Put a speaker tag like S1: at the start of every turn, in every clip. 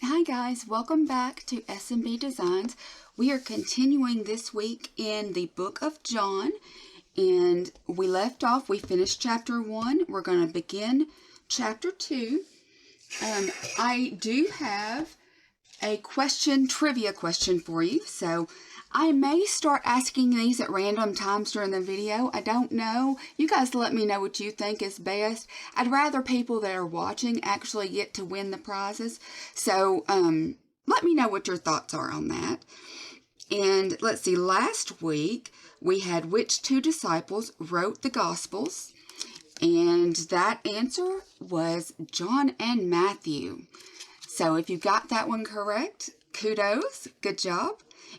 S1: Hi guys, welcome back to S&B Designs. We are continuing this week in the book of John, and we left off, we finished chapter 1. We're going to begin chapter 2. I do have a trivia question for you, so I may start asking these at random times during the video. I don't know. You guys let me know what you think is best. I'd rather people that are watching actually get to win the prizes. So let me know what your thoughts are on that. And let's see, last week we had which two disciples wrote the Gospels? And that answer was John and Matthew. So if you got that one correct, kudos, good job.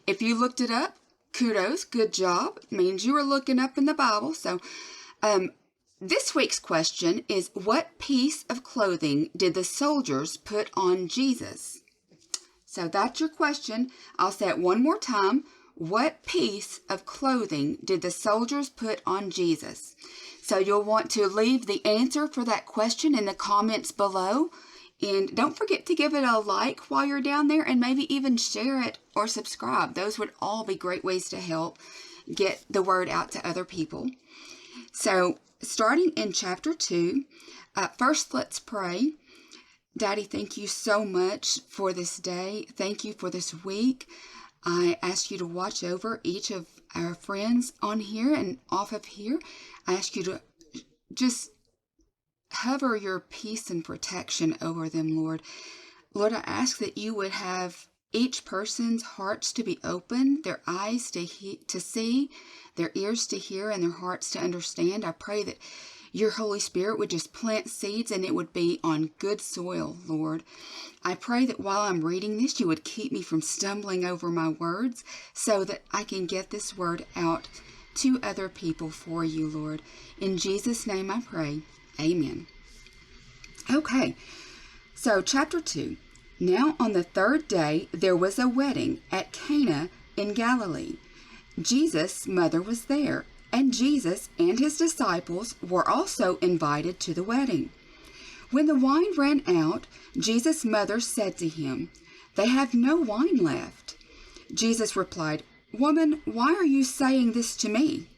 S1: If you looked it up, kudos, good job. It means you were looking up in the Bible. So this week's question is, what piece of clothing did the soldiers put on Jesus? So that's your question. I'll say it one more time. What piece of clothing did the soldiers put on Jesus? So you'll want to leave the answer for that question in the comments below. And don't forget to give it a like while you're down there, and maybe even share it or subscribe. Those would all be great ways to help get the word out to other people. So starting in chapter 2, first let's pray. Daddy, thank you so much for this day. Thank you for this week. I ask you to watch over each of our friends on here and off of here. I ask you to just hover your peace and protection over them, Lord. Lord, I ask that you would have each person's hearts to be open, their eyes to see, their ears to hear, and their hearts to understand. I pray that your Holy Spirit would just plant seeds and it would be on good soil, Lord. I pray that while I'm reading this, you would keep me from stumbling over my words so that I can get this word out to other people for you, Lord. In Jesus' name I pray. Amen. Okay, so chapter 2. Now on the third day there was a wedding at Cana in Galilee. Jesus' mother was there, and Jesus and his disciples were also invited to the wedding. When the wine ran out, Jesus' mother said to him, "They have no wine left." Jesus replied, "Woman, why are you saying this to me?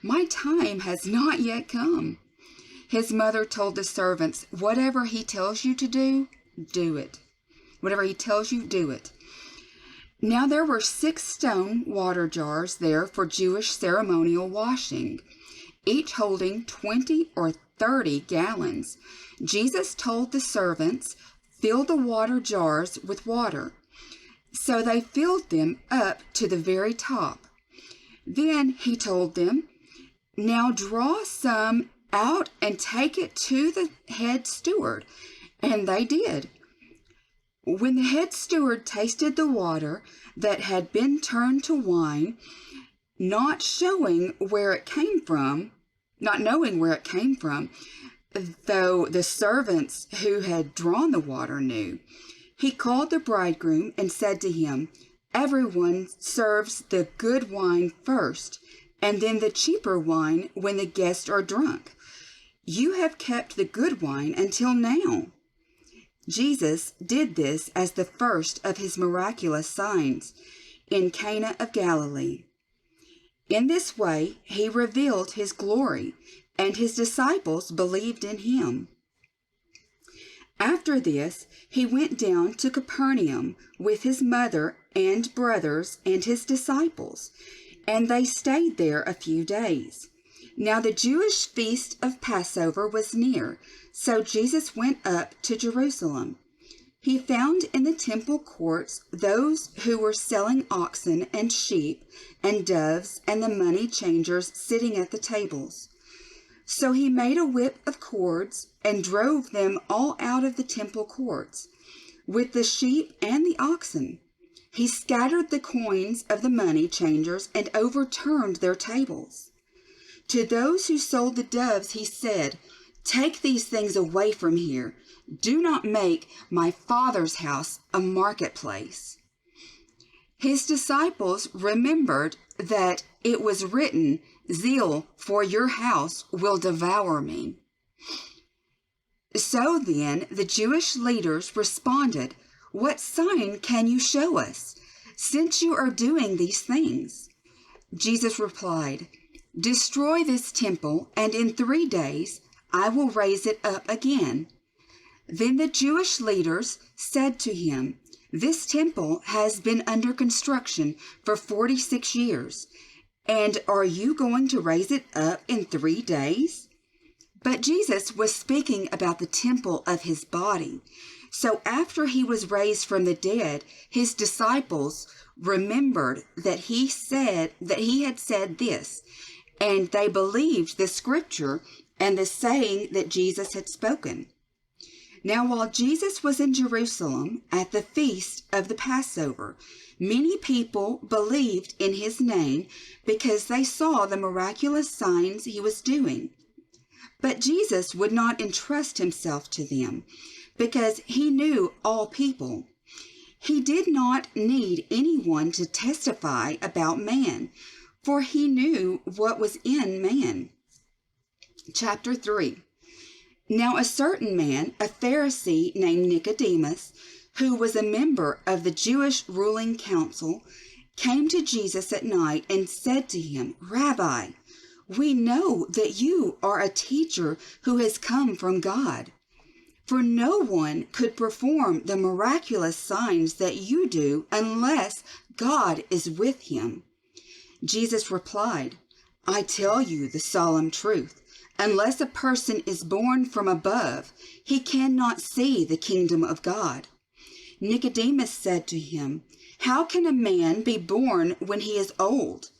S1: My time has not yet come." His mother told the servants, "Whatever he tells you to do, do it." Whatever he tells you, do it. Now there were 6 stone water jars there for Jewish ceremonial washing, each holding 20 or 30 gallons. Jesus told the servants, "Fill the water jars with water." So they filled them up to the very top. Then he told them, "Now draw some out and take it to the head steward." And they did. When the head steward tasted the water that had been turned to wine, not knowing where it came from, though the servants who had drawn the water knew, he called the bridegroom and said to him, "Everyone serves the good wine first, and then the cheaper wine when the guests are drunk. You have kept the good wine until now." Jesus did this as the first of his miraculous signs in Cana of Galilee. In this way, he revealed his glory, and his disciples believed in him. After this, he went down to Capernaum with his mother and brothers and his disciples, and they stayed there a few days. Now the Jewish feast of Passover was near, so Jesus went up to Jerusalem. He found in the temple courts those who were selling oxen and sheep and doves and the money changers sitting at the tables. So he made a whip of cords and drove them all out of the temple courts, with the sheep and the oxen. He scattered the coins of the money changers and overturned their tables. To those who sold the doves he said, "Take these things away from here. Do not make my Father's house a marketplace." His disciples remembered that it was written, Zeal for your house will devour me." So then the Jewish leaders responded, "What sign can you show us, since you are doing these things?" Jesus replied, "Destroy this temple, and in 3 days I will raise it up again." Then the Jewish leaders said to him, "This temple has been under construction for 46 years, and are you going to raise it up in 3 days?" But Jesus was speaking about the temple of his body. So after he was raised from the dead, his disciples remembered that he had said this, and they believed the scripture and the saying that Jesus had spoken. Now, while Jesus was in Jerusalem at the feast of the Passover, many people believed in his name because they saw the miraculous signs he was doing. But Jesus would not entrust himself to them, because he knew all people. He did not need anyone to testify about man, for he knew what was in man. Chapter 3. Now a certain man, a Pharisee named Nicodemus, who was a member of the Jewish ruling council, came to Jesus at night and said to him, "Rabbi, we know that you are a teacher who has come from God. For no one could perform the miraculous signs that you do unless God is with him." Jesus replied, "I tell you the solemn truth. Unless a person is born from above, he cannot see the kingdom of God." Nicodemus said to him, "How can a man be born when he is old?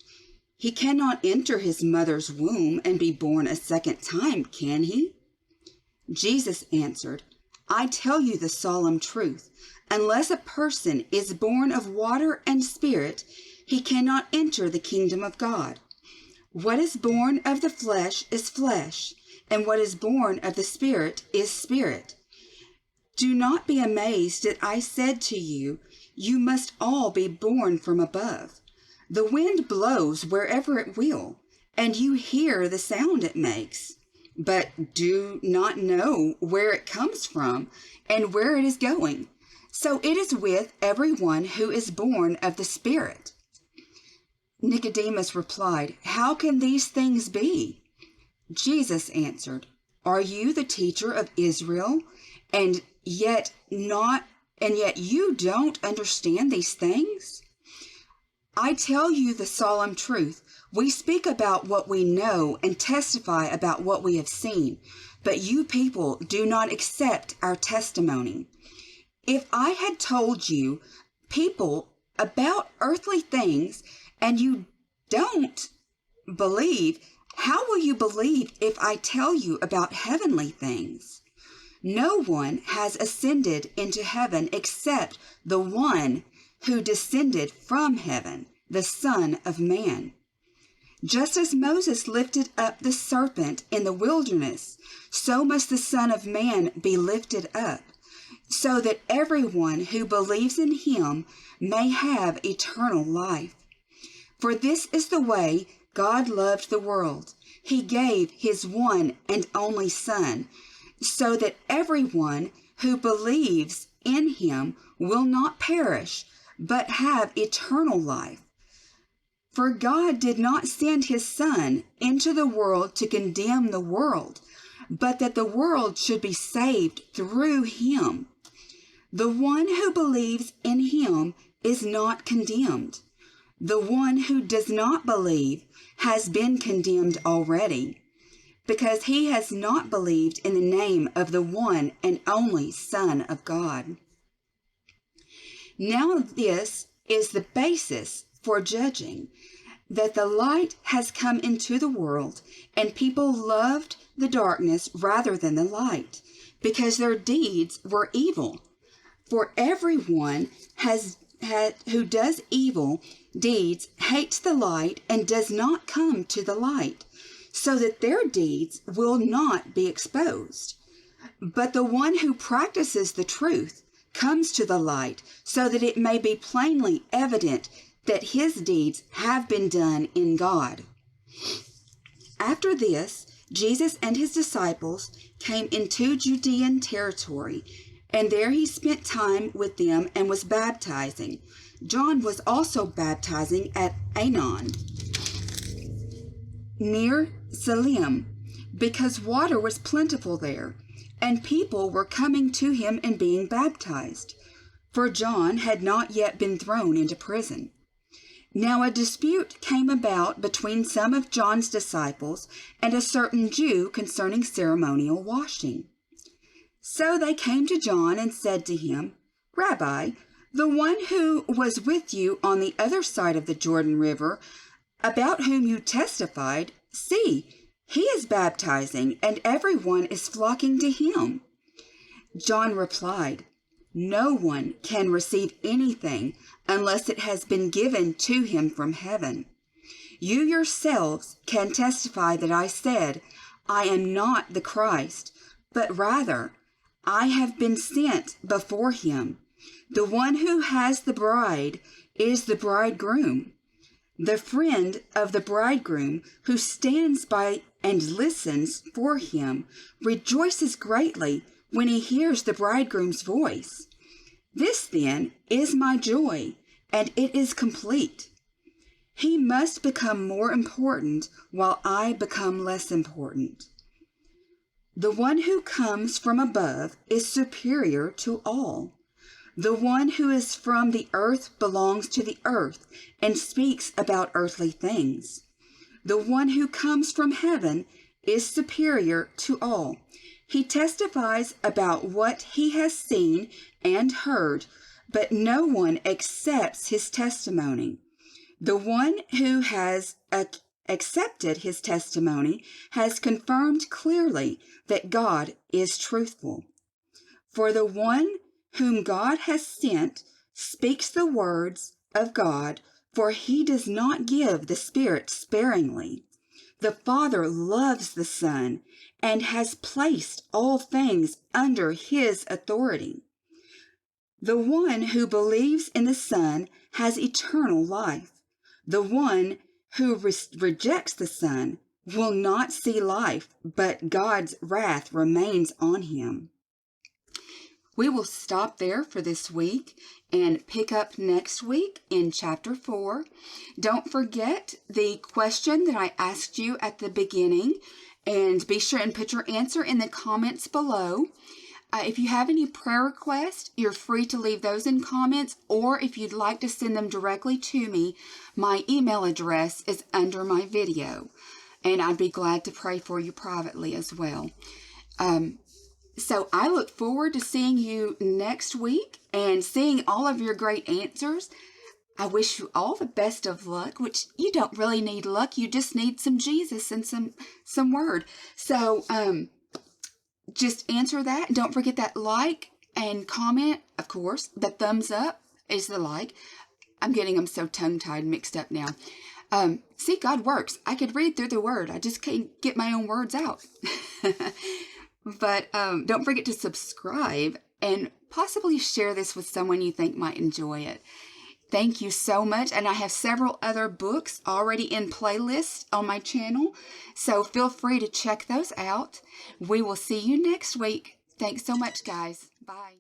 S1: He cannot enter his mother's womb and be born a second time, can he?" Jesus answered, "I tell you the solemn truth. Unless a person is born of water and spirit, he cannot enter the kingdom of God. What is born of the flesh is flesh, and what is born of the spirit is spirit. Do not be amazed that I said to you, you must all be born from above. The wind blows wherever it will, and you hear the sound it makes, but do not know where it comes from and where it is going. So it is with everyone who is born of the Spirit." Nicodemus replied, "How can these things be?" Jesus answered, "Are you the teacher of Israel, and yet you don't understand these things? I tell you the solemn truth. We speak about what we know and testify about what we have seen, but you people do not accept our testimony. If I had told you people about earthly things and you don't believe, how will you believe if I tell you about heavenly things? No one has ascended into heaven except the one who descended from heaven, the Son of Man. Just as Moses lifted up the serpent in the wilderness, so must the Son of Man be lifted up, so that everyone who believes in him may have eternal life. For this is the way God loved the world. He gave his one and only Son, so that everyone who believes in him will not perish, but have eternal life. For God did not send his Son into the world to condemn the world, but that the world should be saved through him. The one who believes in him is not condemned. The one who does not believe has been condemned already, because he has not believed in the name of the one and only Son of God. Now this is the basis for judging, that the light has come into the world, and people loved the darkness rather than the light, because their deeds were evil. For everyone who does evil deeds hates the light and does not come to the light, so that their deeds will not be exposed. But the one who practices the truth comes to the light, so that it may be plainly evident that his deeds have been done in God. After this, Jesus and his disciples came into Judean territory, and there he spent time with them and was baptizing. John was also baptizing at Aenon, near Salim, because water was plentiful there, and people were coming to him and being baptized, for John had not yet been thrown into prison. Now a dispute came about between some of John's disciples and a certain Jew concerning ceremonial washing. So they came to John and said to him, "Rabbi, the one who was with you on the other side of the Jordan River, about whom you testified, see, he is baptizing, and everyone is flocking to him." John replied, "No one can receive anything unless it has been given to him from heaven. You yourselves can testify that I said, 'I am not the Christ, but rather I have been sent before him.' The one who has the bride is the bridegroom. The friend of the bridegroom who stands by and listens for him rejoices greatly when he hears the bridegroom's voice. This then is my joy, and it is complete. He must become more important while I become less important. The one who comes from above is superior to all. The one who is from the earth belongs to the earth and speaks about earthly things. The one who comes from heaven is superior to all. He testifies about what he has seen and heard, but no one accepts his testimony. The one who has accepted his testimony has confirmed clearly that God is truthful. For the one whom God has sent speaks the words of God, for he does not give the Spirit sparingly. The Father loves the Son and has placed all things under his authority. The one who believes in the Son has eternal life. The one who rejects the Son will not see life, but God's wrath remains on him." We will stop there for this week and pick up next week in chapter 4. Don't forget the question that I asked you at the beginning, and be sure and put your answer in the comments below. If you have any prayer requests, you're free to leave those in comments, or if you'd like to send them directly to me, my email address is under my video, and I'd be glad to pray for you privately as well. So I look forward to seeing you next week and seeing all of your great answers. I wish you all the best of luck, which you don't really need luck. You just need some Jesus and some word. So just answer that. Don't forget that like and comment, of course. The thumbs up is the like. I'm getting them so tongue-tied and mixed up now. See, God works. I could read through the word. I just can't get my own words out. But don't forget to subscribe and possibly share this with someone you think might enjoy it. Thank you so much. And I have several other books already in playlists on my channel, so feel free to check those out. We will see you next week. Thanks so much, guys. Bye.